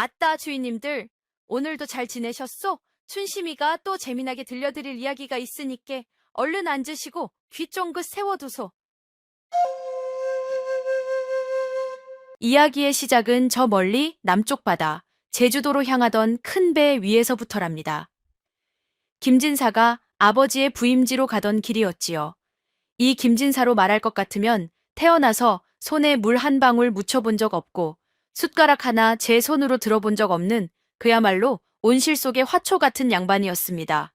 아따 주인님들, 오늘도 잘 지내셨소? 춘심이가 또 재미나게 들려드릴 이야기가 있으니께 얼른 앉으시고 귀 쫑긋 세워두소. 이야기의 시작은 저 멀리 남쪽 바다, 제주도로 향하던 큰 배 위에서부터랍니다. 김진사가 아버지의 부임지로 가던 길이었지요. 이 김진사로 말할 것 같으면 태어나서 손에 물 한 방울 묻혀본 적 없고 숟가락 하나 제 손으로 들어본 적 없는 그야말로 온실 속의 화초 같은 양반이었습니다.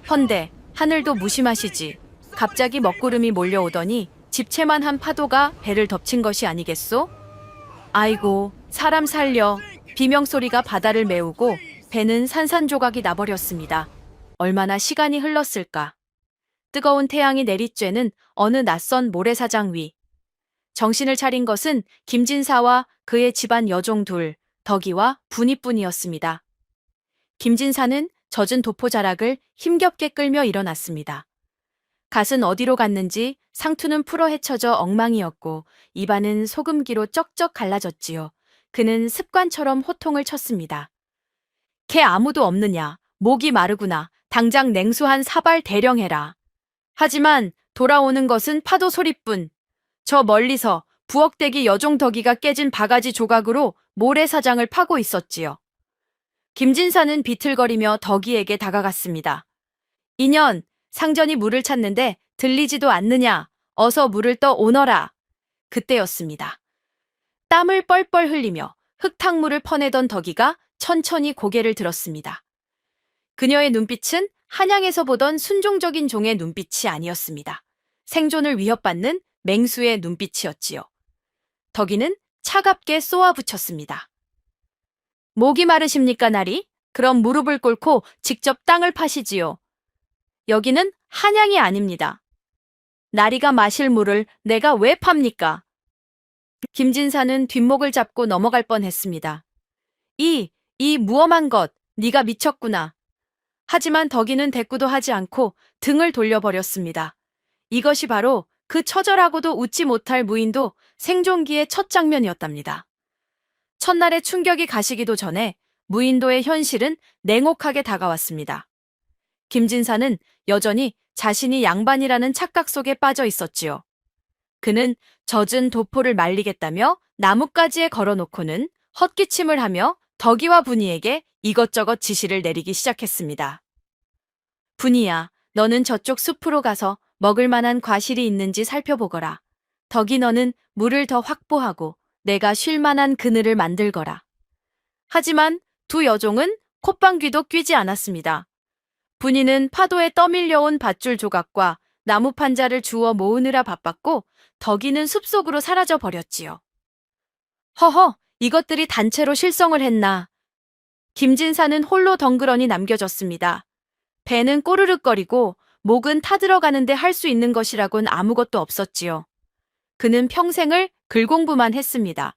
헌데 하늘도 무심하시지. 갑자기 먹구름이 몰려오더니 집채만한 파도가 배를 덮친 것이 아니겠소? 아이고, 사람 살려. 비명소리가 바다를 메우고 배는 산산조각이 나버렸습니다. 얼마나 시간이 흘렀을까. 뜨거운 태양이 내리쬐는 어느 낯선 모래사장 위. 정신을 차린 것은 김진사와 그의 집안 여종 둘, 덕이와 분이뿐이었습니다. 김진사는 젖은 도포자락을 힘겹게 끌며 일어났습니다. 갓은 어디로 갔는지 상투는 풀어 헤쳐져 엉망이었고 입안은 소금기로 쩍쩍 갈라졌지요. 그는 습관처럼 호통을 쳤습니다. 걔 아무도 없느냐. 목이 마르구나. 당장 냉수 한 사발 대령해라. 하지만 돌아오는 것은 파도 소리뿐. 저 멀리서 부엌대기 여종 덕이가 깨진 바가지 조각으로 모래사장을 파고 있었지요. 김진사는 비틀거리며 덕이에게 다가갔습니다. 인연, 상전이 물을 찾는데 들리지도 않느냐. 어서 물을 떠 오너라. 그때였습니다. 땀을 뻘뻘 흘리며 흙탕물을 퍼내던 덕이가 천천히 고개를 들었습니다. 그녀의 눈빛은 한양에서 보던 순종적인 종의 눈빛이 아니었습니다. 생존을 위협받는 맹수의 눈빛이었지요. 덕이는 차갑게 쏘아붙였습니다. 목이 마르십니까, 나리? 그럼 무릎을 꿇고 직접 땅을 파시지요. 여기는 한양이 아닙니다. 나리가 마실 물을 내가 왜 팝니까? 김진사는 뒷목을 잡고 넘어갈 뻔했습니다. 이 무엄한 것, 네가 미쳤구나. 하지만 덕이는 대꾸도 하지 않고 등을 돌려버렸습니다. 이것이 바로 그 처절하고도 웃지 못할 무인도 생존기의 첫 장면이었답니다. 첫날의 충격이 가시기도 전에 무인도의 현실은 냉혹하게 다가왔습니다. 김진사는 여전히 자신이 양반이라는 착각 속에 빠져 있었지요. 그는 젖은 도포를 말리겠다며 나뭇가지에 걸어놓고는 헛기침을 하며 덕이와 분이에게 이것저것 지시를 내리기 시작했습니다. 분이야, 너는 저쪽 숲으로 가서 먹을 만한 과실이 있는지 살펴보거라. 덕이 너는 물을 더 확보하고 내가 쉴 만한 그늘을 만들거라. 하지만 두 여종은 콧방귀도 뀌지 않았습니다. 분이는 파도에 떠밀려온 밧줄 조각과 나무 판자를 주워 모으느라 바빴고 덕이는 숲속으로 사라져 버렸지요. 허허, 이것들이 단체로 실성을 했나. 김진사는 홀로 덩그러니 남겨졌습니다. 배는 꼬르륵거리고 목은 타들어가는데 할 수 있는 것이라곤 아무것도 없었지요. 그는 평생을 글공부만 했습니다.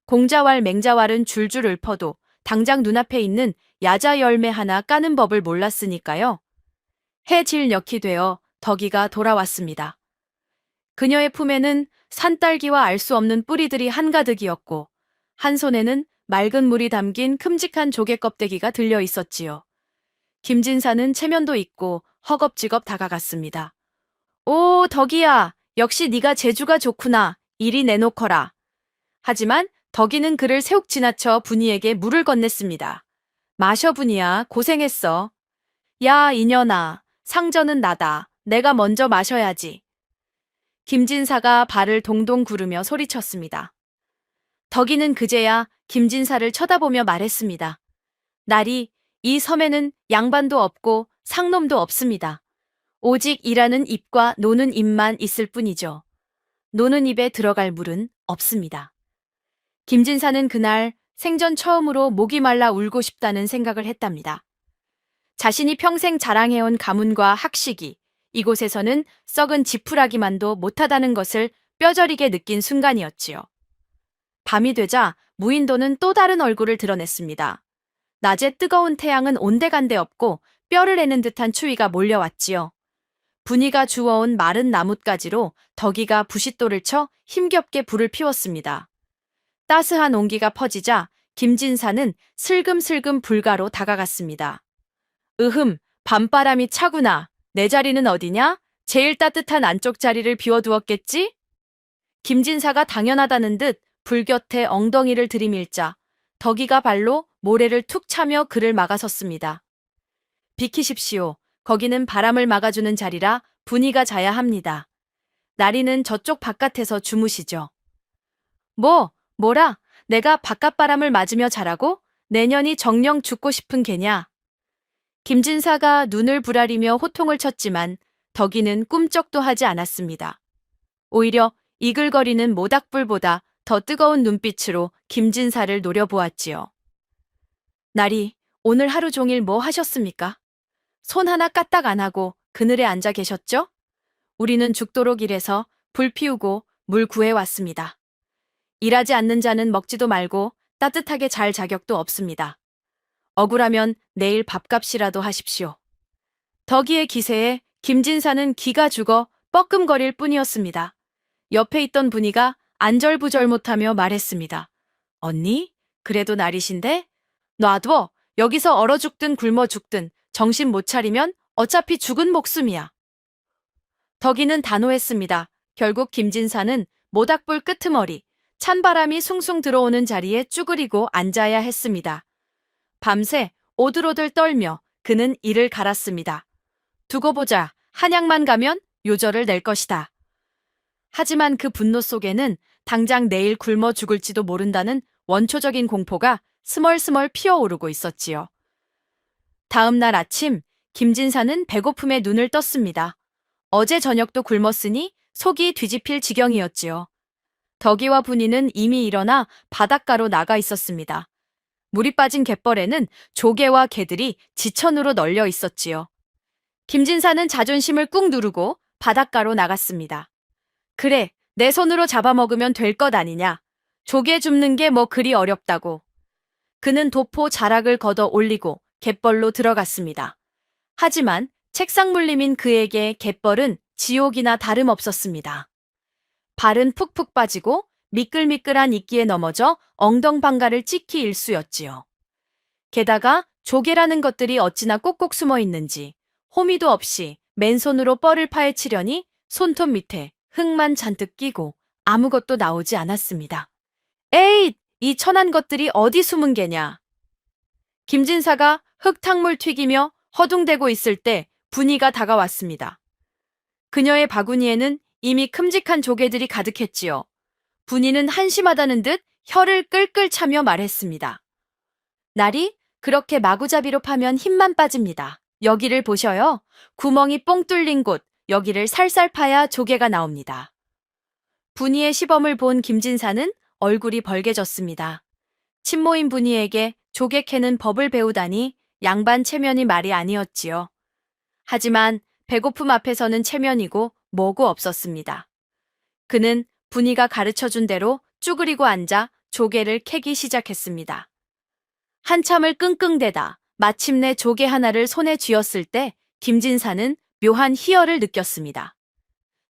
공자왈 맹자왈은 줄줄 읊어도 당장 눈앞에 있는 야자 열매 하나 까는 법을 몰랐으니까요. 해질녘이 되어 덕이가 돌아왔습니다. 그녀의 품에는 산딸기와 알 수 없는 뿌리들이 한가득이었고 한 손에는 맑은 물이 담긴 큼직한 조개 껍데기가 들려 있었지요. 김진사는 체면도 있고 허겁지겁 다가갔습니다. 오, 덕이야. 역시 네가 재주가 좋구나. 이리 내놓거라. 하지만 덕이는 그를 세욱 지나쳐 분이에게 물을 건넸습니다. 마셔 분이야. 고생했어. 야, 이년아. 상전은 나다. 내가 먼저 마셔야지. 김진사가 발을 동동 구르며 소리쳤습니다. 덕이는 그제야 김진사를 쳐다보며 말했습니다. 나리, 이 섬에는 양반도 없고 상놈도 없습니다. 오직 일하는 입과 노는 입만 있을 뿐이죠. 노는 입에 들어갈 물은 없습니다. 김진사는 그날 생전 처음으로 목이 말라 울고 싶다는 생각을 했답니다. 자신이 평생 자랑해온 가문과 학식이 이곳에서는 썩은 지푸라기만도 못하다는 것을 뼈저리게 느낀 순간이었지요. 밤이 되자 무인도는 또 다른 얼굴을 드러냈습니다. 낮에 뜨거운 태양은 온데간데 없고 뼈를 내는 듯한 추위가 몰려왔지요. 분이가 주워온 마른 나뭇가지로 덕이가 부싯돌을 쳐 힘겹게 불을 피웠습니다. 따스한 온기가 퍼지자 김진사는 슬금슬금 불가로 다가갔습니다. 으흠, 밤바람이 차구나. 내 자리는 어디냐? 제일 따뜻한 안쪽 자리를 비워두었겠지? 김진사가 당연하다는 듯 불 곁에 엉덩이를 들이밀자 덕이가 발로 모래를 툭 차며 그를 막아섰습니다. 비키십시오. 거기는 바람을 막아주는 자리라 분이가 자야 합니다. 나리는 저쪽 바깥에서 주무시죠. 뭐라? 내가 바깥바람을 맞으며 자라고? 내년이 정령 죽고 싶은 개냐? 김진사가 눈을 부라리며 호통을 쳤지만 덕이는 꿈쩍도 하지 않았습니다. 오히려 이글거리는 모닥불보다 더 뜨거운 눈빛으로 김진사를 노려보았지요. 나리, 오늘 하루 종일 뭐 하셨습니까? 손 하나 까딱 안 하고 그늘에 앉아 계셨죠? 우리는 죽도록 일해서 불 피우고 물 구해왔습니다. 일하지 않는 자는 먹지도 말고 따뜻하게 잘 자격도 없습니다. 억울하면 내일 밥값이라도 하십시오. 덕이의 기세에 김진사는 기가 죽어 뻐끔거릴 뿐이었습니다. 옆에 있던 분이가 안절부절 못하며 말했습니다. 언니? 그래도 날이신데? 놔둬. 여기서 얼어 죽든 굶어 죽든 정신 못 차리면 어차피 죽은 목숨이야. 덕이는 단호했습니다. 결국 김진사는 모닥불 끄트머리, 찬바람이 숭숭 들어오는 자리에 쭈그리고 앉아야 했습니다. 밤새 오들오들 떨며 그는 이를 갈았습니다. 두고 보자. 한약만 가면 요절을 낼 것이다. 하지만 그 분노 속에는 당장 내일 굶어 죽을지도 모른다는 원초적인 공포가 스멀스멀 피어오르고 있었지요. 다음 날 아침, 김진사는 배고픔에 눈을 떴습니다. 어제 저녁도 굶었으니 속이 뒤집힐 지경이었지요. 덕이와 분이는 이미 일어나 바닷가로 나가 있었습니다. 물이 빠진 갯벌에는 조개와 개들이 지천으로 널려 있었지요. 김진사는 자존심을 꾹 누르고 바닷가로 나갔습니다. 그래, 내 손으로 잡아먹으면 될 것 아니냐. 조개 줍는 게 뭐 그리 어렵다고. 그는 도포 자락을 걷어 올리고 갯벌로 들어갔습니다. 하지만 책상 물림인 그에게 갯벌은 지옥이나 다름없었습니다. 발은 푹푹 빠지고 미끌미끌한 이끼에 넘어져 엉덩방가를 찍히 일쑤였지요. 게다가 조개라는 것들이 어찌나 꼭꼭 숨어 있는지 호미도 없이 맨손으로 뻘을 파헤치려니 손톱 밑에 흙만 잔뜩 끼고 아무것도 나오지 않았습니다. 에잇! 이 천한 것들이 어디 숨은 게냐. 김진사가 흙탕물 튀기며 허둥대고 있을 때 분이가 다가왔습니다. 그녀의 바구니에는 이미 큼직한 조개들이 가득했지요. 분이는 한심하다는 듯 혀를 끌끌 차며 말했습니다. 날이 그렇게 마구잡이로 파면 힘만 빠집니다. 여기를 보셔요. 구멍이 뽕 뚫린 곳, 여기를 살살 파야 조개가 나옵니다. 분이의 시범을 본 김진사는 얼굴이 벌개졌습니다. 친모인 분이에게 조개 캐는 법을 배우다니 양반 체면이 말이 아니었지요. 하지만 배고픔 앞에서는 체면이고 뭐고 없었습니다. 그는 분이가 가르쳐준 대로 쭈그리고 앉아 조개를 캐기 시작했습니다. 한참을 끙끙대다 마침내 조개 하나를 손에 쥐었을 때 김진사는 묘한 희열을 느꼈습니다.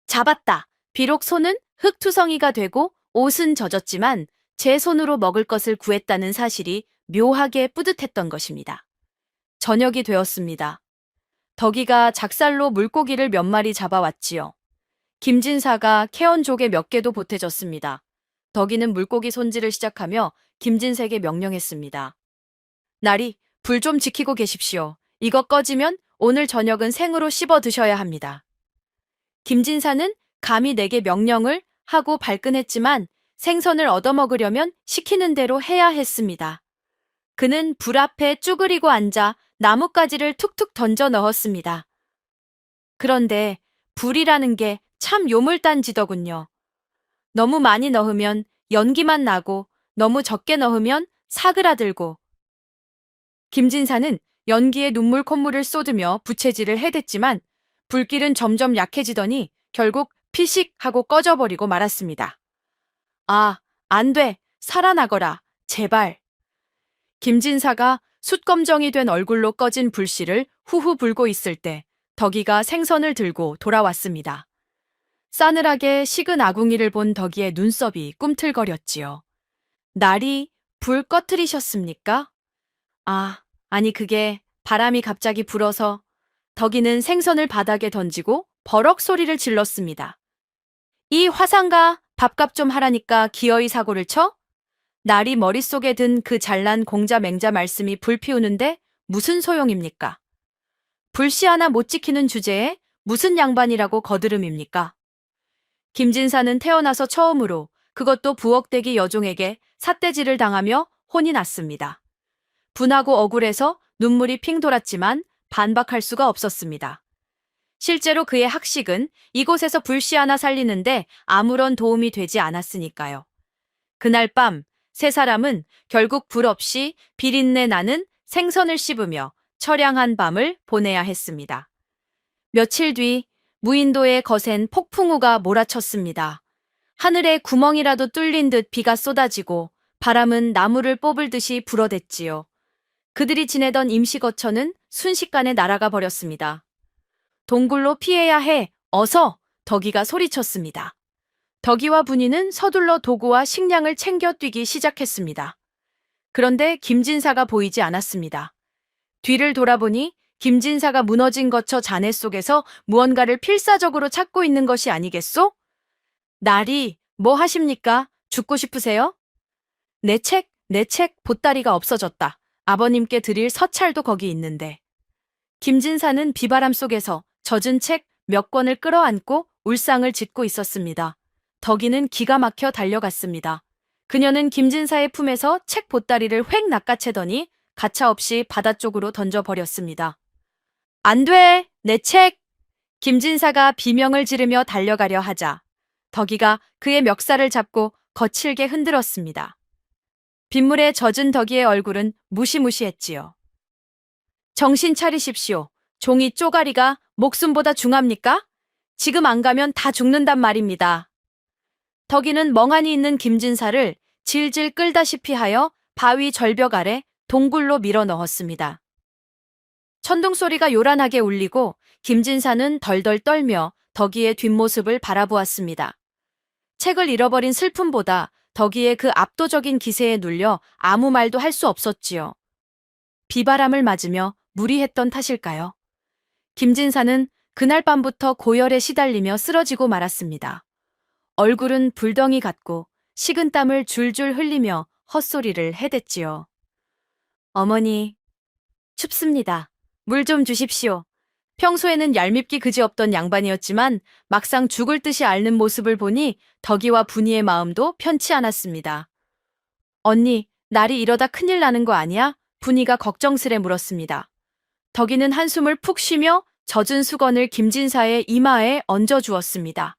잡았다. 비록 손은 흙투성이가 되고 옷은 젖었지만 제 손으로 먹을 것을 구했다는 사실이 묘하게 뿌듯했던 것입니다. 저녁이 되었습니다. 덕이가 작살로 물고기를 몇 마리 잡아왔지요. 김진사가 캐온 조개 몇 개도 보태줬습니다. 덕이는 물고기 손질을 시작하며 김진색에 명령했습니다. 나리, 불 좀 지키고 계십시오. 이거 꺼지면 오늘 저녁은 생으로 씹어 드셔야 합니다. 김진사는 감히 내게 명령을 하고 발끈했지만 생선을 얻어먹으려면 시키는 대로 해야 했습니다. 그는 불 앞에 쭈그리고 앉아 나뭇가지를 툭툭 던져 넣었습니다. 그런데 불이라는 게 참 요물단지더군요. 너무 많이 넣으면 연기만 나고 너무 적게 넣으면 사그라들고. 김진사는 연기에 눈물 콧물을 쏟으며 부채질을 해댔지만 불길은 점점 약해지더니 결국 피식 하고 꺼져버리고 말았습니다. 아, 안 돼. 살아나거라. 제발. 김진사가 숯검정이 된 얼굴로 꺼진 불씨를 후후 불고 있을 때 덕이가 생선을 들고 돌아왔습니다. 싸늘하게 식은 아궁이를 본 덕이의 눈썹이 꿈틀거렸지요. 날이 불 꺼트리셨습니까? 아, 아니 그게 바람이 갑자기 불어서 덕이는 생선을 바닥에 던지고 버럭 소리를 질렀습니다. 이 화상가 밥값 좀 하라니까 기어이 사고를 쳐? 날이 머릿속에 든 그 잘난 공자 맹자 말씀이 불 피우는데 무슨 소용입니까? 불씨 하나 못 지키는 주제에 무슨 양반이라고 거드름입니까? 김진사는 태어나서 처음으로 그것도 부엌대기 여종에게 삿대질을 당하며 혼이 났습니다. 분하고 억울해서 눈물이 핑 돌았지만 반박할 수가 없었습니다. 실제로 그의 학식은 이곳에서 불씨 하나 살리는데 아무런 도움이 되지 않았으니까요. 그날 밤 세 사람은 결국 불 없이 비린내 나는 생선을 씹으며 처량한 밤을 보내야 했습니다. 며칠 뒤 무인도에 거센 폭풍우가 몰아쳤습니다. 하늘에 구멍이라도 뚫린 듯 비가 쏟아지고 바람은 나무를 뽑을 듯이 불어댔지요. 그들이 지내던 임시거처는 순식간에 날아가 버렸습니다. 동굴로 피해야 해. 어서! 덕이가 소리쳤습니다. 덕이와 분이는 서둘러 도구와 식량을 챙겨 뛰기 시작했습니다. 그런데 김진사가 보이지 않았습니다. 뒤를 돌아보니 김진사가 무너진 거처 잔해 속에서 무언가를 필사적으로 찾고 있는 것이 아니겠소? 나리, 뭐 하십니까? 죽고 싶으세요? 내 책 보따리가 없어졌다. 아버님께 드릴 서찰도 거기 있는데. 김진사는 비바람 속에서 젖은 책 몇 권을 끌어안고 울상을 짓고 있었습니다. 덕이는 기가 막혀 달려갔습니다. 그녀는 김진사의 품에서 책 보따리를 획 낚아채더니 가차없이 바다 쪽으로 던져버렸습니다. 안 돼! 내 책! 김진사가 비명을 지르며 달려가려 하자 덕이가 그의 멱살을 잡고 거칠게 흔들었습니다. 빗물에 젖은 덕이의 얼굴은 무시무시했지요. 정신 차리십시오. 종이 쪼가리가 목숨보다 중합니까? 지금 안 가면 다 죽는단 말입니다. 덕이는 멍하니 있는 김진사를 질질 끌다시피 하여 바위 절벽 아래 동굴로 밀어 넣었습니다. 천둥 소리가 요란하게 울리고 김진사는 덜덜 떨며 덕이의 뒷모습을 바라보았습니다. 책을 잃어버린 슬픔보다 덕이의 그 압도적인 기세에 눌려 아무 말도 할 수 없었지요. 비바람을 맞으며 무리했던 탓일까요? 김진사는 그날 밤부터 고열에 시달리며 쓰러지고 말았습니다. 얼굴은 불덩이 같고 식은땀을 줄줄 흘리며 헛소리를 해댔지요. 어머니, 춥습니다. 물 좀 주십시오. 평소에는 얄밉기 그지없던 양반이었지만 막상 죽을 듯이 앓는 모습을 보니 덕이와 분이의 마음도 편치 않았습니다. 언니, 날이 이러다 큰일 나는 거 아니야? 분이가 걱정스레 물었습니다. 덕이는 한숨을 푹 쉬며 젖은 수건을 김진사의 이마에 얹어주었습니다.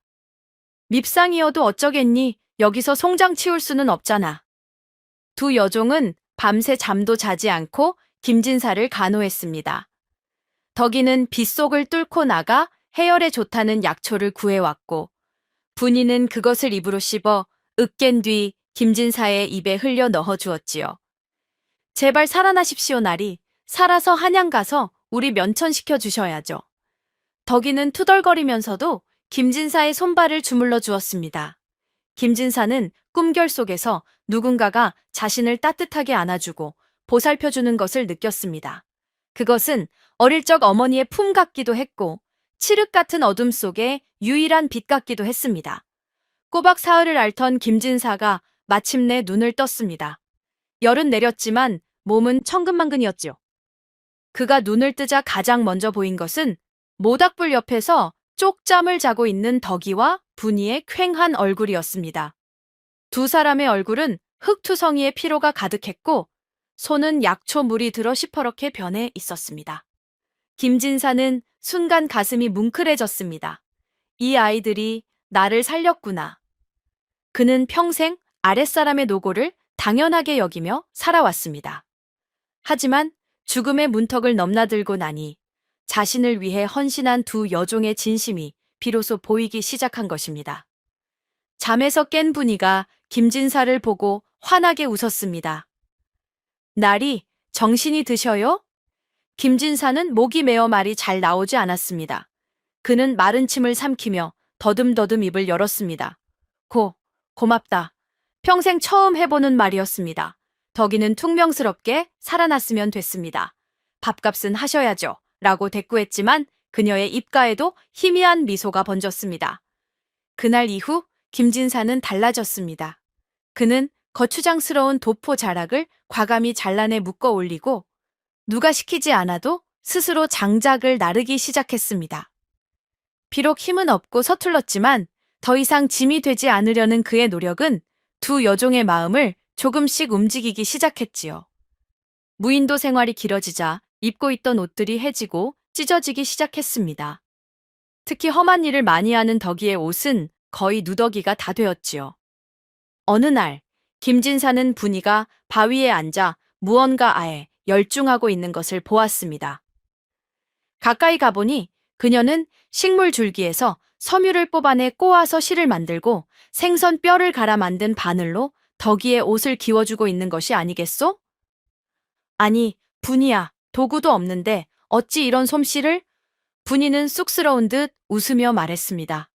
밉상이어도 어쩌겠니? 여기서 송장 치울 수는 없잖아. 두 여종은 밤새 잠도 자지 않고 김진사를 간호했습니다. 덕이는 빗속을 뚫고 나가 해열에 좋다는 약초를 구해왔고 분이는 그것을 입으로 씹어 으깬 뒤 김진사의 입에 흘려 넣어주었지요. 제발 살아나십시오, 나리. 살아서 한양 가서 우리 면천시켜 주셔야죠. 덕이는 투덜거리면서도 김진사의 손발을 주물러 주었습니다. 김진사는 꿈결 속에서 누군가가 자신을 따뜻하게 안아주고 보살펴주는 것을 느꼈습니다. 그것은 어릴 적 어머니의 품 같기도 했고 칠흑 같은 어둠 속에 유일한 빛 같기도 했습니다. 꼬박 사흘을 앓던 김진사가 마침내 눈을 떴습니다. 열은 내렸지만 몸은 천근만근이었지요. 그가 눈을 뜨자 가장 먼저 보인 것은 모닥불 옆에서 쪽잠을 자고 있는 덕이와 분이의 퀭한 얼굴이었습니다. 두 사람의 얼굴은 흙투성이의 피로가 가득했고 손은 약초 물이 들어 시퍼렇게 변해 있었습니다. 김진사는 순간 가슴이 뭉클해졌습니다. 이 아이들이 나를 살렸구나. 그는 평생 아랫사람의 노고를 당연하게 여기며 살아왔습니다. 하지만 죽음의 문턱을 넘나들고 나니 자신을 위해 헌신한 두 여종의 진심이 비로소 보이기 시작한 것입니다. 잠에서 깬 분이가 김진사를 보고 환하게 웃었습니다. 날이 정신이 드셔요? 김진사는 목이 메어 말이 잘 나오지 않았습니다. 그는 마른 침을 삼키며 더듬더듬 입을 열었습니다. 고맙다. 평생 처음 해보는 말이었습니다. 덕이는 퉁명스럽게 살아났으면 됐습니다. 밥값은 하셔야죠. 라고 대꾸했지만 그녀의 입가에도 희미한 미소가 번졌습니다. 그날 이후 김진사는 달라졌습니다. 그는 거추장스러운 도포 자락을 과감히 잘라내 묶어 올리고 누가 시키지 않아도 스스로 장작을 나르기 시작했습니다. 비록 힘은 없고 서툴렀지만 더 이상 짐이 되지 않으려는 그의 노력은 두 여종의 마음을 조금씩 움직이기 시작했지요. 무인도 생활이 길어지자 입고 있던 옷들이 해지고 찢어지기 시작했습니다. 특히 험한 일을 많이 하는 덕이의 옷은 거의 누더기가 다 되었지요. 어느 날 김진사는 분이가 바위에 앉아 무언가 아에 열중하고 있는 것을 보았습니다. 가까이 가보니 그녀는 식물 줄기에서 섬유를 뽑아내 꼬아서 실을 만들고 생선 뼈를 갈아 만든 바늘로 덕이의 옷을 기워주고 있는 것이 아니겠소? 아니, 분이야, 도구도 없는데 어찌 이런 솜씨를? 분이는 쑥스러운 듯 웃으며 말했습니다.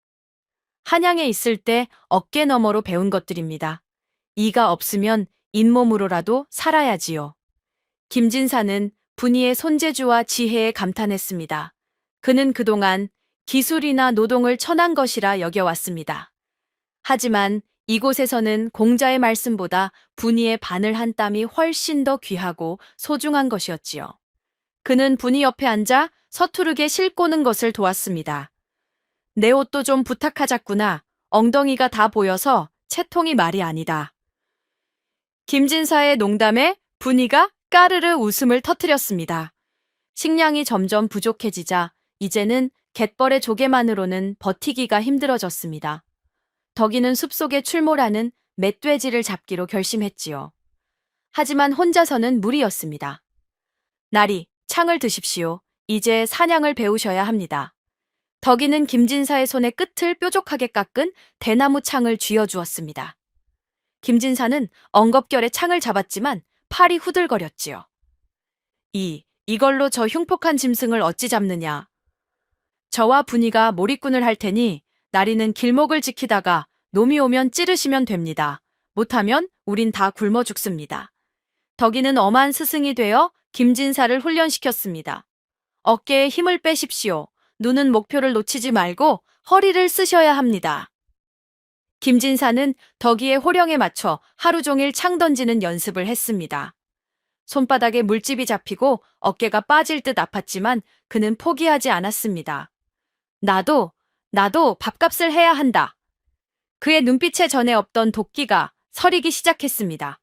한양에 있을 때 어깨 너머로 배운 것들입니다. 이가 없으면 잇몸으로라도 살아야지요. 김진사는 분이의 손재주와 지혜에 감탄했습니다. 그는 그동안 기술이나 노동을 천한 것이라 여겨왔습니다. 하지만 이곳에서는 공자의 말씀보다 분이의 바늘 한 땀이 훨씬 더 귀하고 소중한 것이었지요. 그는 분이 옆에 앉아 서투르게 실 꼬는 것을 도왔습니다. 내 옷도 좀 부탁하자꾸나. 엉덩이가 다 보여서 채통이 말이 아니다. 김진사의 농담에 분이가 까르르 웃음을 터뜨렸습니다. 식량이 점점 부족해지자 이제는 갯벌의 조개만으로는 버티기가 힘들어졌습니다. 덕이는 숲속에 출몰하는 멧돼지를 잡기로 결심했지요. 하지만 혼자서는 무리였습니다. 나리, 창을 드십시오. 이제 사냥을 배우셔야 합니다. 덕이는 김진사의 손의 끝을 뾰족하게 깎은 대나무 창을 쥐어주었습니다. 김진사는 엉겁결에 창을 잡았지만 팔이 후들거렸지요. 이걸로 저 흉폭한 짐승을 어찌 잡느냐. 저와 분이가 몰입꾼을 할 테니 나리는 길목을 지키다가 놈이 오면 찌르시면 됩니다. 못하면 우린 다 굶어 죽습니다. 덕이는 엄한 스승이 되어 김진사를 훈련시켰습니다. 어깨에 힘을 빼십시오. 눈은 목표를 놓치지 말고 허리를 쓰셔야 합니다. 김진사는 덕이의 호령에 맞춰 하루 종일 창 던지는 연습을 했습니다. 손바닥에 물집이 잡히고 어깨가 빠질 듯 아팠지만 그는 포기하지 않았습니다. 나도 밥값을 해야 한다. 그의 눈빛에 전에 없던 도끼가 서리기 시작했습니다.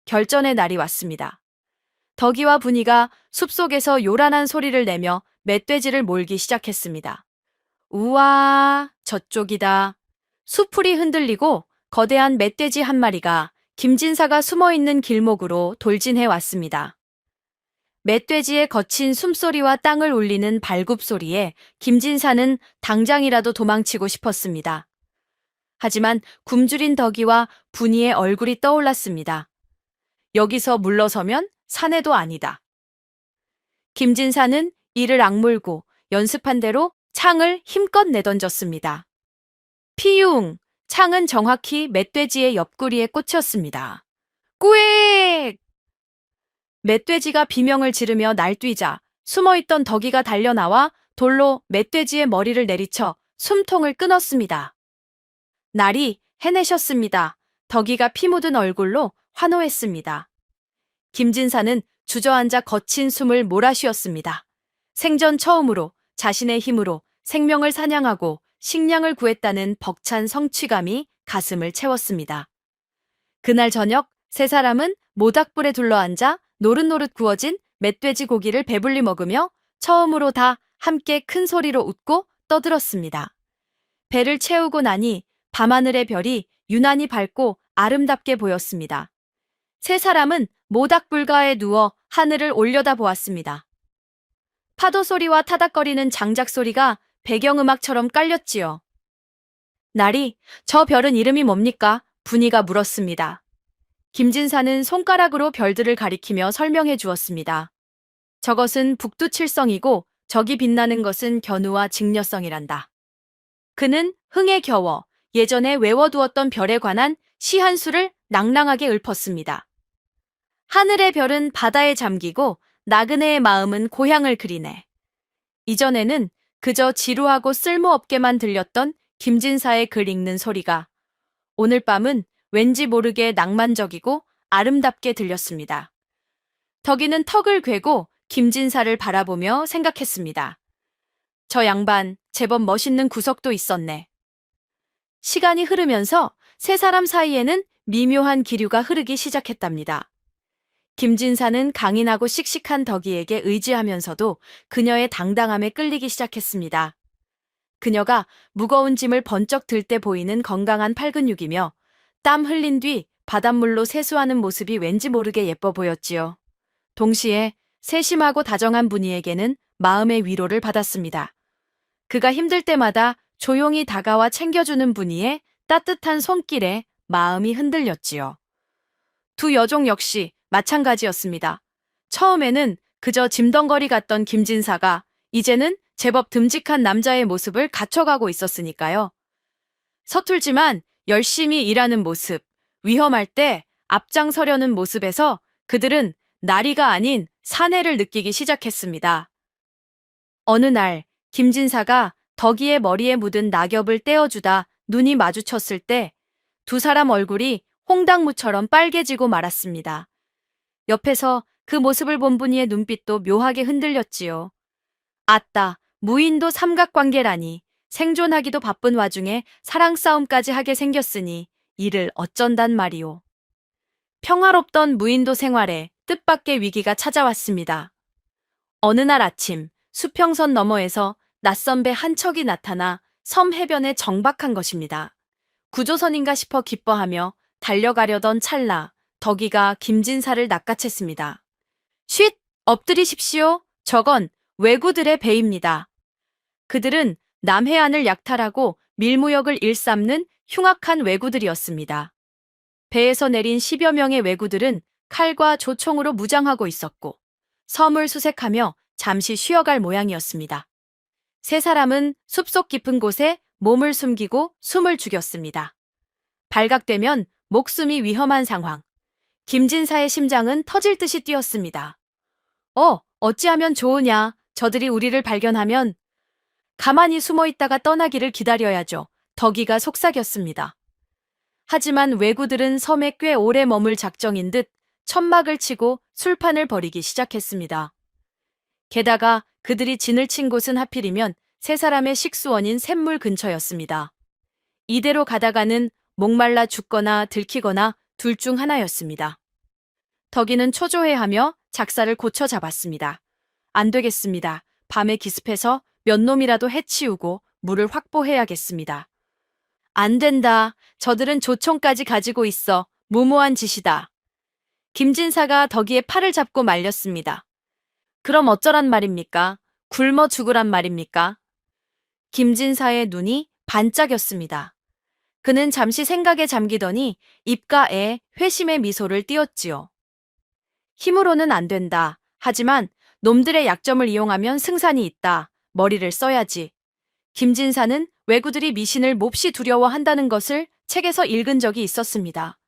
결전의 날이 왔습니다. 덕이와 분이가 숲속에서 요란한 소리를 내며 멧돼지를 몰기 시작했습니다. 우와, 저쪽이다. 수풀이 흔들리고 거대한 멧돼지 한 마리가 김진사가 숨어있는 길목으로 돌진해 왔습니다. 멧돼지의 거친 숨소리와 땅을 울리는 발굽소리에 김진사는 당장이라도 도망치고 싶었습니다. 하지만 굶주린 덕이와 분이의 얼굴이 떠올랐습니다. 여기서 물러서면 사내도 아니다. 김진사는 이를 악물고 연습한 대로 창을 힘껏 내던졌습니다. 피웅! 창은 정확히 멧돼지의 옆구리에 꽂혔습니다. 꾸익! 멧돼지가 비명을 지르며 날뛰자 숨어있던 덕이가 달려나와 돌로 멧돼지의 머리를 내리쳐 숨통을 끊었습니다. 날이 해내셨습니다. 덕이가 피 묻은 얼굴로 환호했습니다. 김진사는 주저앉아 거친 숨을 몰아쉬었습니다. 생전 처음으로 자신의 힘으로 생명을 사냥하고 식량을 구했다는 벅찬 성취감이 가슴을 채웠습니다. 그날 저녁 세 사람은 모닥불에 둘러앉아 노릇노릇 구워진 멧돼지 고기를 배불리 먹으며 처음으로 다 함께 큰 소리로 웃고 떠들었습니다. 배를 채우고 나니 밤하늘의 별이 유난히 밝고 아름답게 보였습니다. 세 사람은 모닥불가에 누워 하늘을 올려다보았습니다. 파도 소리와 타닥거리는 장작 소리가 배경음악처럼 깔렸지요. 날이, 저 별은 이름이 뭡니까? 분이가 물었습니다. 김진사는 손가락으로 별들을 가리키며 설명해 주었습니다. 저것은 북두칠성이고 저기 빛나는 것은 견우와 직녀성이란다. 그는 흥에 겨워 예전에 외워두었던 별에 관한 시 한 수를 낭낭하게 읊었습니다. 하늘의 별은 바다에 잠기고 나그네의 마음은 고향을 그리네. 이전에는 그저 지루하고 쓸모없게만 들렸던 김진사의 글 읽는 소리가 오늘 밤은 왠지 모르게 낭만적이고 아름답게 들렸습니다. 덕이는 턱을 괴고 김진사를 바라보며 생각했습니다. 저 양반 제법 멋있는 구석도 있었네. 시간이 흐르면서 세 사람 사이에는 미묘한 기류가 흐르기 시작했답니다. 김진사는 강인하고 씩씩한 덕이에게 의지하면서도 그녀의 당당함에 끌리기 시작했습니다. 그녀가 무거운 짐을 번쩍 들 때 보이는 건강한 팔근육이며 땀 흘린 뒤 바닷물로 세수하는 모습이 왠지 모르게 예뻐 보였지요. 동시에 세심하고 다정한 분이에게는 마음의 위로를 받았습니다. 그가 힘들 때마다 조용히 다가와 챙겨주는 분이의 따뜻한 손길에 마음이 흔들렸지요. 두 여종 역시 마찬가지였습니다. 처음에는 그저 짐덩거리 같던 김진사가 이제는 제법 듬직한 남자의 모습을 갖춰가고 있었으니까요. 서툴지만 열심히 일하는 모습, 위험할 때 앞장서려는 모습에서 그들은 나리가 아닌 사내를 느끼기 시작했습니다. 어느 날 김진사가 덕이의 머리에 묻은 낙엽을 떼어주다 눈이 마주쳤을 때 두 사람 얼굴이 홍당무처럼 빨개지고 말았습니다. 옆에서 그 모습을 본 분이의 눈빛도 묘하게 흔들렸지요. 아따, 무인도 삼각관계라니. 생존하기도 바쁜 와중에 사랑 싸움까지 하게 생겼으니 이를 어쩐단 말이오. 평화롭던 무인도 생활에 뜻밖의 위기가 찾아왔습니다. 어느 날 아침 수평선 너머에서 낯선 배 한 척이 나타나 섬 해변에 정박한 것입니다. 구조선인가 싶어 기뻐하며 달려가려던 찰나 덕이가 김진사를 낚아챘습니다. 쉿! 엎드리십시오. 저건 왜구들의 배입니다. 그들은 남해안을 약탈하고 밀무역을 일삼는 흉악한 왜구들이었습니다. 배에서 내린 10여 명의 왜구들은 칼과 조총으로 무장하고 있었고 섬을 수색하며 잠시 쉬어갈 모양이었습니다. 세 사람은 숲속 깊은 곳에 몸을 숨기고 숨을 죽였습니다. 발각되면 목숨이 위험한 상황. 김진사의 심장은 터질 듯이 뛰었습니다. 어찌하면 좋으냐. 저들이 우리를 발견하면 가만히 숨어 있다가 떠나기를 기다려야죠. 덕이가 속삭였습니다. 하지만 왜구들은 섬에 꽤 오래 머물 작정인 듯 천막을 치고 술판을 벌이기 시작했습니다. 게다가 그들이 진을 친 곳은 하필이면 세 사람의 식수원인 샘물 근처였습니다. 이대로 가다가는 목말라 죽거나 들키거나 둘 중 하나였습니다. 덕이는 초조해하며 작사를 고쳐 잡았습니다. 안 되겠습니다. 밤에 기습해서 몇 놈이라도 해치우고 물을 확보해야겠습니다. 안 된다. 저들은 조총까지 가지고 있어. 무모한 짓이다. 김진사가 덕이의 팔을 잡고 말렸습니다. 그럼 어쩌란 말입니까? 굶어 죽으란 말입니까? 김진사의 눈이 반짝였습니다. 그는 잠시 생각에 잠기더니 입가에 회심의 미소를 띄었지요. 힘으로는 안 된다. 하지만 놈들의 약점을 이용하면 승산이 있다. 머리를 써야지. 김진사는 왜구들이 미신을 몹시 두려워한다는 것을 책에서 읽은 적이 있었습니다.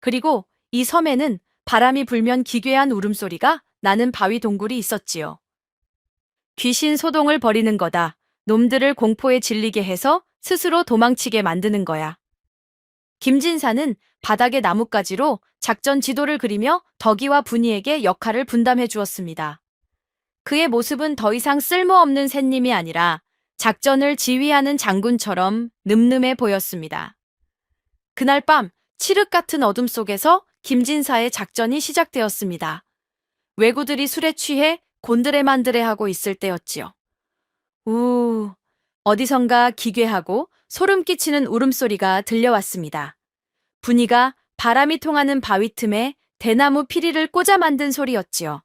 그리고 이 섬에는 바람이 불면 기괴한 울음소리가 나는 바위 동굴이 있었지요. 귀신 소동을 벌이는 거다. 놈들을 공포에 질리게 해서 스스로 도망치게 만드는 거야. 김진사는 바닥의 나뭇가지로 작전 지도를 그리며 덕이와 분이에게 역할을 분담해 주었습니다. 그의 모습은 더 이상 쓸모없는 샌님이 아니라 작전을 지휘하는 장군처럼 늠름해 보였습니다. 그날 밤 칠흑 같은 어둠 속에서 김진사의 작전이 시작되었습니다. 왜구들이 술에 취해 곤드레만드레하고 있을 때였지요. 어디선가 기괴하고 소름 끼치는 울음소리가 들려왔습니다. 분이가 바람이 통하는 바위 틈에 대나무 피리를 꽂아 만든 소리였지요.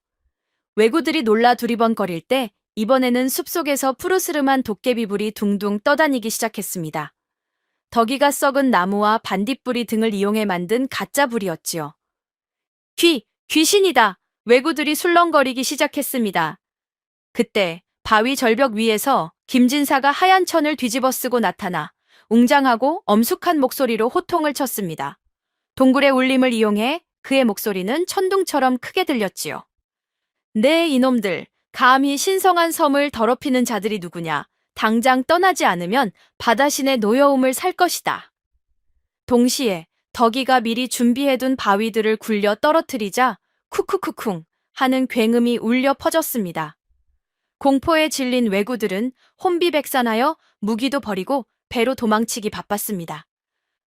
왜구들이 놀라 두리번거릴 때 이번에는 숲속에서 푸르스름한 도깨비불이 둥둥 떠다니기 시작했습니다. 덕이가 썩은 나무와 반딧불이 등을 이용해 만든 가짜 불이었지요. 귀신이다! 왜구들이 술렁거리기 시작했습니다. 그때 바위 절벽 위에서 김진사가 하얀 천을 뒤집어 쓰고 나타나 웅장하고 엄숙한 목소리로 호통을 쳤습니다. 동굴의 울림을 이용해 그의 목소리는 천둥처럼 크게 들렸지요. 네, 이놈들. 감히 신성한 섬을 더럽히는 자들이 누구냐. 당장 떠나지 않으면 바다신의 노여움을 살 것이다. 동시에 덕이가 미리 준비해둔 바위들을 굴려 떨어뜨리자 쿠쿠쿠쿵 하는 굉음이 울려 퍼졌습니다. 공포에 질린 왜구들은 혼비백산하여 무기도 버리고 배로 도망치기 바빴습니다.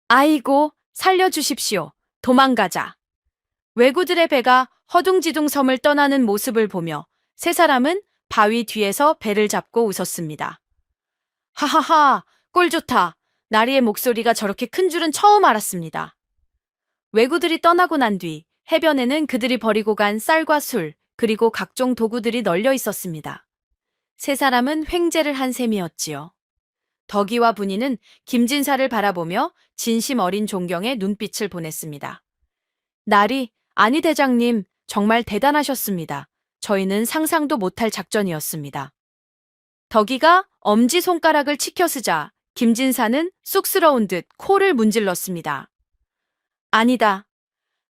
아이고, 살려주십시오. 도망가자. 왜구들의 배가 허둥지둥 섬을 떠나는 모습을 보며 세 사람은 바위 뒤에서 배를 잡고 웃었습니다. 하하하, 꼴 좋다. 나리의 목소리가 저렇게 큰 줄은 처음 알았습니다. 왜구들이 떠나고 난 뒤 해변에는 그들이 버리고 간 쌀과 술, 그리고 각종 도구들이 널려 있었습니다. 세 사람은 횡재를 한 셈이었지요. 덕이와 분이는 김진사를 바라보며 진심 어린 존경의 눈빛을 보냈습니다. 나리, 아니 대장님, 정말 대단하셨습니다. 저희는 상상도 못할 작전이었습니다. 덕이가 엄지손가락을 치켜쓰자 김진사는 쑥스러운 듯 코를 문질렀습니다. 아니다.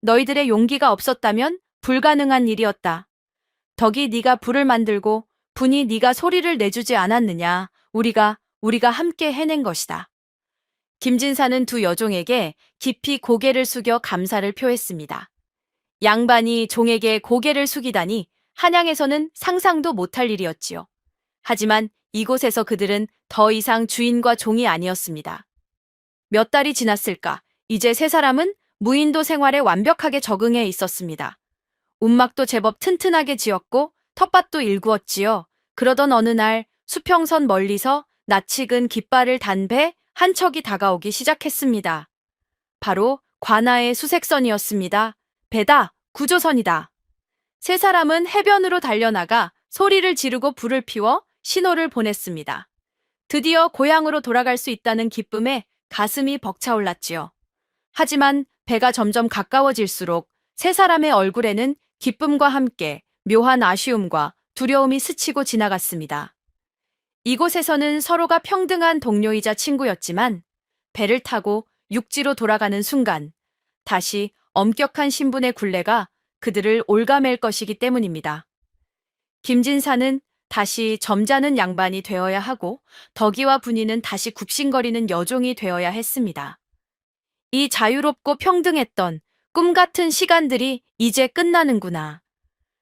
너희들의 용기가 없었다면 불가능한 일이었다. 덕이 네가 불을 만들고 분이 네가 소리를 내주지 않았느냐. 우리가 함께 해낸 것이다. 김진사는 두 여종에게 깊이 고개를 숙여 감사를 표했습니다. 양반이 종에게 고개를 숙이다니 한양에서는 상상도 못할 일이었지요. 하지만 이곳에서 그들은 더 이상 주인과 종이 아니었습니다. 몇 달이 지났을까? 이제 세 사람은 무인도 생활에 완벽하게 적응해 있었습니다. 움막도 제법 튼튼하게 지었고 텃밭도 일구었지요. 그러던 어느 날 수평선 멀리서 낯익은 깃발을 단 배 한 척이 다가오기 시작했습니다. 바로 관아의 수색선이었습니다. 배다, 구조선이다. 세 사람은 해변으로 달려나가 소리를 지르고 불을 피워 신호를 보냈습니다. 드디어 고향으로 돌아갈 수 있다는 기쁨에 가슴이 벅차올랐지요. 하지만 배가 점점 가까워질수록 세 사람의 얼굴에는 기쁨과 함께 묘한 아쉬움과 두려움이 스치고 지나갔습니다. 이곳에서는 서로가 평등한 동료이자 친구였지만 배를 타고 육지로 돌아가는 순간 다시 엄격한 신분의 굴레가 그들을 올가맬 것이기 때문입니다. 김진사는 다시 점잖은 양반이 되어야 하고 덕이와 분이는 다시 굽신거리는 여종이 되어야 했습니다. 이 자유롭고 평등했던 꿈같은 시간들이 이제 끝나는구나.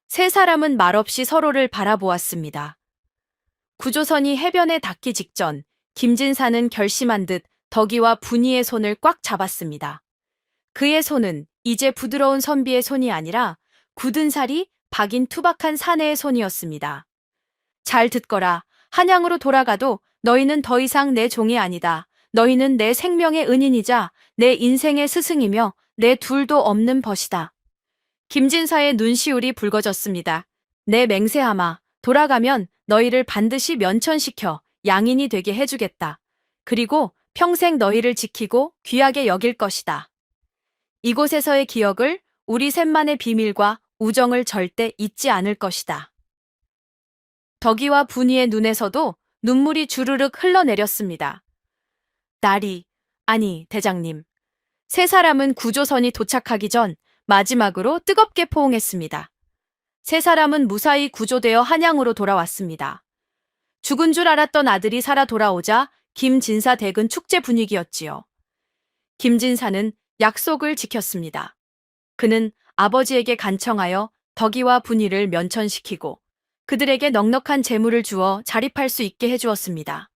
세 사람은 말없이 서로를 바라보았습니다. 구조선이 해변에 닿기 직전 김진사는 결심한 듯 덕이와 분이의 손을 꽉 잡았습니다. 그의 손은 이제 부드러운 선비의 손이 아니라 굳은 살이 박인 투박한 사내의 손이었습니다. 잘 듣거라. 한양으로 돌아가도 너희는 더 이상 내 종이 아니다. 너희는 내 생명의 은인이자 내 인생의 스승이며 내 둘도 없는 벗이다. 김진사의 눈시울이 붉어졌습니다. 내 맹세하마. 돌아가면 너희를 반드시 면천시켜 양인이 되게 해주겠다. 그리고 평생 너희를 지키고 귀하게 여길 것이다. 이곳에서의 기억을 우리 셋만의 비밀과 우정을 절대 잊지 않을 것이다. 덕이와 분이의 눈에서도 눈물이 주르륵 흘러내렸습니다. 나리, 아니 대장님. 세 사람은 구조선이 도착하기 전 마지막으로 뜨겁게 포옹했습니다. 세 사람은 무사히 구조되어 한양으로 돌아왔습니다. 죽은 줄 알았던 아들이 살아 돌아오자 김진사 댁은 축제 분위기였지요. 김진사는 약속을 지켰습니다. 그는 아버지에게 간청하여 덕이와 분이를 면천시키고 그들에게 넉넉한 재물을 주어 자립할 수 있게 해주었습니다.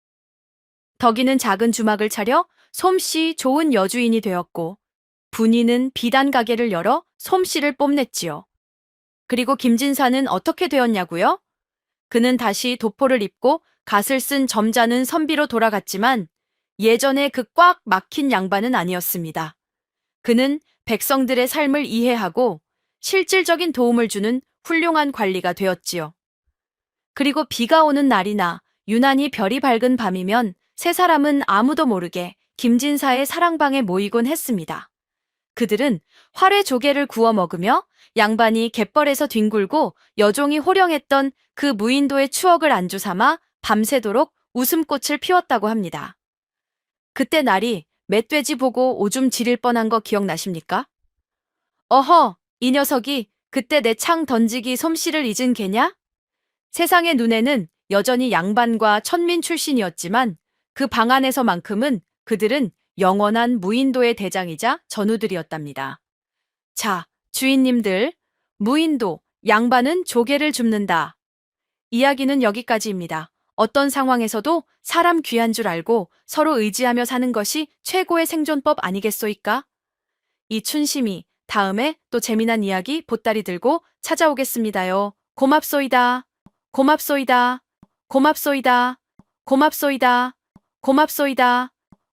덕이는 작은 주막을 차려 솜씨 좋은 여주인이 되었고 분이는 비단 가게를 열어 솜씨를 뽐냈지요. 그리고 김진사는 어떻게 되었냐고요? 그는 다시 도포를 입고 갓을 쓴 점잖은 선비로 돌아갔지만 예전의 그 꽉 막힌 양반은 아니었습니다. 그는 백성들의 삶을 이해하고 실질적인 도움을 주는 훌륭한 관리가 되었지요. 그리고 비가 오는 날이나 유난히 별이 밝은 밤이면 세 사람은 아무도 모르게 김진사의 사랑방에 모이곤 했습니다. 그들은 활의 조개를 구워 먹으며 양반이 갯벌에서 뒹굴고 여종이 호령했던 그 무인도의 추억을 안주 삼아 밤새도록 웃음꽃을 피웠다고 합니다. 그때 날이 멧돼지 보고 오줌 지릴 뻔한 거 기억나십니까? 어허, 이 녀석이 그때 내 창 던지기 솜씨를 잊은 개냐? 세상의 눈에는 여전히 양반과 천민 출신이었지만 그 방 안에서만큼은 그들은 영원한 무인도의 대장이자 전우들이었답니다. 자, 주인님들, 무인도, 양반은 조개를 줍는다. 이야기는 여기까지입니다. 어떤 상황에서도 사람 귀한 줄 알고 서로 의지하며 사는 것이 최고의 생존법 아니겠소이까? 이 춘심이 다음에 또 재미난 이야기 보따리 들고 찾아오겠습니다요. 고맙소이다. 고맙소이다. 고맙소이다. 고맙소이다. 고맙소이다.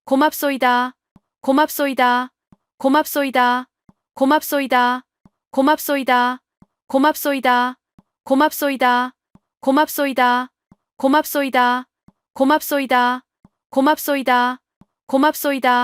고맙소이다. 고맙소이다. 고맙소이다. 고맙소이다. 고맙소이다. 고맙소이다. 고맙소이다. 고맙소이다. 고맙소이다. 고맙소이다. 고맙소이다. 고맙소이다.